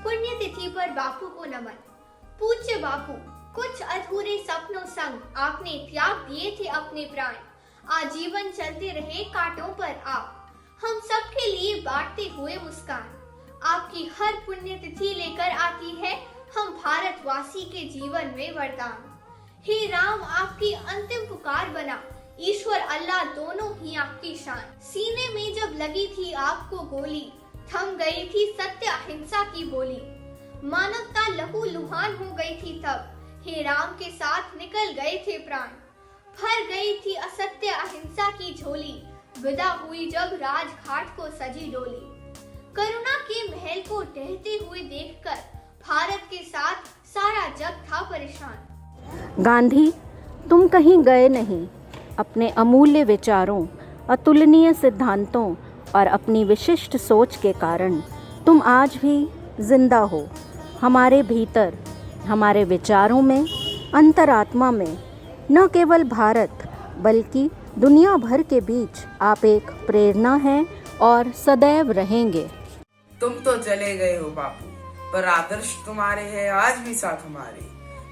पुण्यतिथि पर बापू को नमन। पूज्य बापू, कुछ अधूरे सपनों संग आपने त्याग दिए थे अपने प्राण। आजीवन चलते रहे कांटों पर आप, हम सबके लिए बांटते हुए मुस्कान। आपकी हर पुण्यतिथि लेकर आती है हम भारतवासी के जीवन में वरदान। हे राम, आपकी अंतिम पुकार बना ईश्वर अल्लाह दोनों ही आपकी शान। सीने में जब लगी थी आपको गोली, थम गई थी सत्य अहिंसा की बोली। मानवता लहू लुहान हो गई थी तब, हे राम के साथ निकल गए थे प्राण। भर गई थी असत्य अहिंसा की झोली, विदा हुई जब राजघाट को सजी डोली। करुणा के महल को टहलते हुए देखकर भारत के साथ सारा जग था परेशान। गांधी, तुम कहीं गए नहीं। अपने अमूल्य विचारों, अतुलनीय सिद्धांतों और अपनी विशिष्ट सोच के कारण तुम आज भी जिंदा हो। हमारे भीतर, हमारे विचारों में, अंतरात्मा में न केवल भारत बल्कि दुनिया भर के बीच आप एक प्रेरणा हैं और सदैव रहेंगे। तुम तो चले गए हो बापू, पर आदर्श तुम्हारे हैं आज भी साथ हमारे।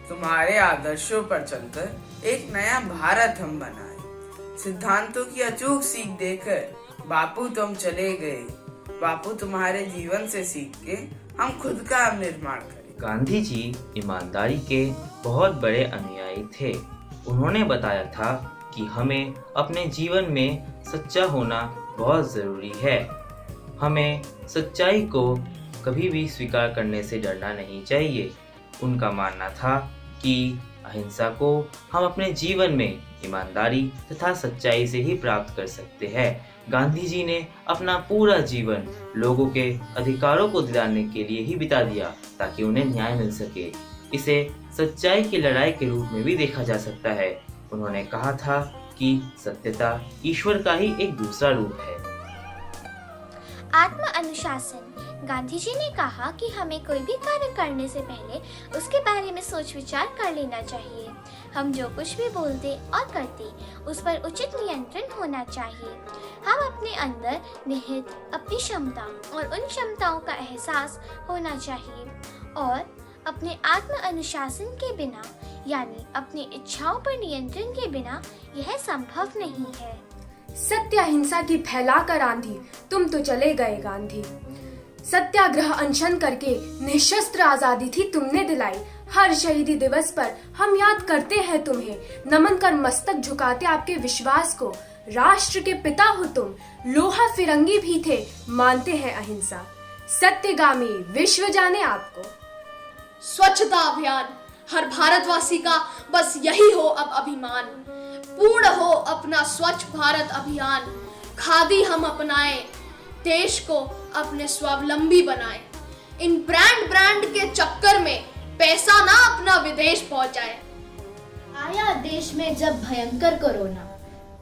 तुम्हारे आदर्शों पर चलकर एक नया भारत हम बनाए। सिद्धांतों की अचूक सीख देकर बापू तुम चले गए। बापू, तुम्हारे जीवन से सीख के हम खुद का निर्माण करें। गांधी जी ईमानदारी के बहुत बड़े अनुयायी थे। उन्होंने बताया था कि हमें अपने जीवन में सच्चा होना बहुत ज़रूरी है। हमें सच्चाई को कभी भी स्वीकार करने से डरना नहीं चाहिए। उनका मानना था कि अहिंसा को हम अपने जीवन में ईमानदारी तथा सच्चाई से ही प्राप्त कर सकते हैं। गांधी जी ने अपना पूरा जीवन लोगों के अधिकारों को दिलाने के लिए ही बिता दिया ताकि उन्हें न्याय मिल सके। इसे सच्चाई की लड़ाई के रूप में भी देखा जा सकता है। उन्होंने कहा था कि सत्यता ईश्वर का ही एक दूसरा रूप है। आत्म अनुशासन। गांधी जी ने कहा कि हमें कोई भी कार्य करने से पहले उसके बारे में सोच विचार कर लेना चाहिए। हम जो कुछ भी बोलते और करते उस पर उचित नियंत्रण होना चाहिए। हम अपने अंदर निहित अपनी क्षमता और उन क्षमताओं का एहसास होना चाहिए और अपने आत्म अनुशासन के बिना यानी अपनी इच्छाओं पर नियंत्रण के बिना यह संभव नहीं है। सत्य अहिंसा की फैलाकर आंधी, तुम तो चले गए गांधी। सत्याग्रह अनशन करके निशस्त्र आजादी थी तुमने दिलाई। हर शहीदी दिवस पर हम याद करते हैं तुम्हें, नमन कर मस्तक झुकाते आपके विश्वास को। राष्ट्र के पिता हो तुम, लोहा फिरंगी भी थे, मानते हैं अहिंसा। सत्यगामी विश्व जाने आपको। स्वच्छता अभियान, हर भारतवासी का बस यही हो अब अभिमान। पूर्ण हो अपना स्वच्छ भारत अभियान। खादी हम अपनाएं, देश को अपने स्वावलंबी बनाएं। इन ब्रांड के चक्कर में पैसा ना अपना विदेश पहुंचाए। आया देश में जब भयंकर कोरोना,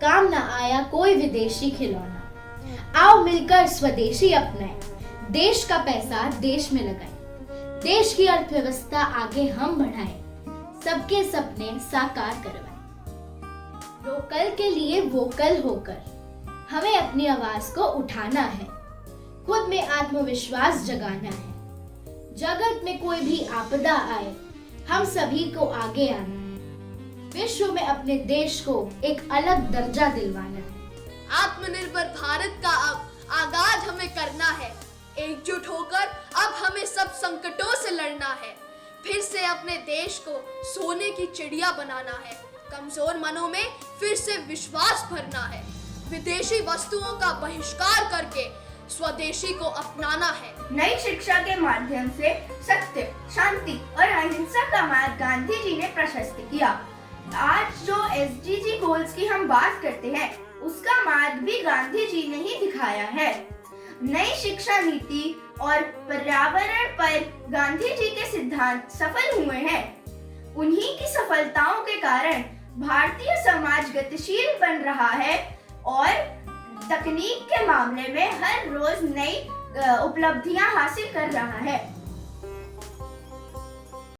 काम ना आया कोई विदेशी खिलौना। आओ मिलकर स्वदेशी अपनाएं, देश का पैसा देश में लगाएं। देश की अर्थव्यवस्था आगे हम बढ़ाएं, सबके सपने साकार करवाएं। लोकल के लिए वोकल होकर हमें अपनी आवाज को उठाना है, खुद में आत्मविश्वास जगाना है। जगत में कोई भी आपदा आए, हम सभी को आगे आना है। विश्व में अपने देश को एक अलग दर्जा दिलवाना है। आत्मनिर्भर भारत का अब आगाज हमें करना है। एकजुट होकर अब हमें सब संकटों से लड़ना है। फिर से अपने देश को सोने की चिड़िया बनाना है। कमजोर मनों में फिर से विश्वास भरना है। विदेशी वस्तुओं का बहिष्कार करके स्वदेशी को अपनाना है। नई शिक्षा के माध्यम से सत्य, शांति और अहिंसा का मार्ग गांधी जी ने प्रशस्त किया। आज जो SDG गोल्स की हम बात करते हैं, उसका मार्ग भी गांधी जी ने ही दिखाया है। नई शिक्षा नीति और पर्यावरण पर गांधी जी के सिद्धांत सफल हुए हैं। उन्हीं की सफलताओं के कारण भारतीय समाज गतिशील बन रहा है और तकनीक के मामले में हर रोज नई उपलब्धियां हासिल कर रहा है।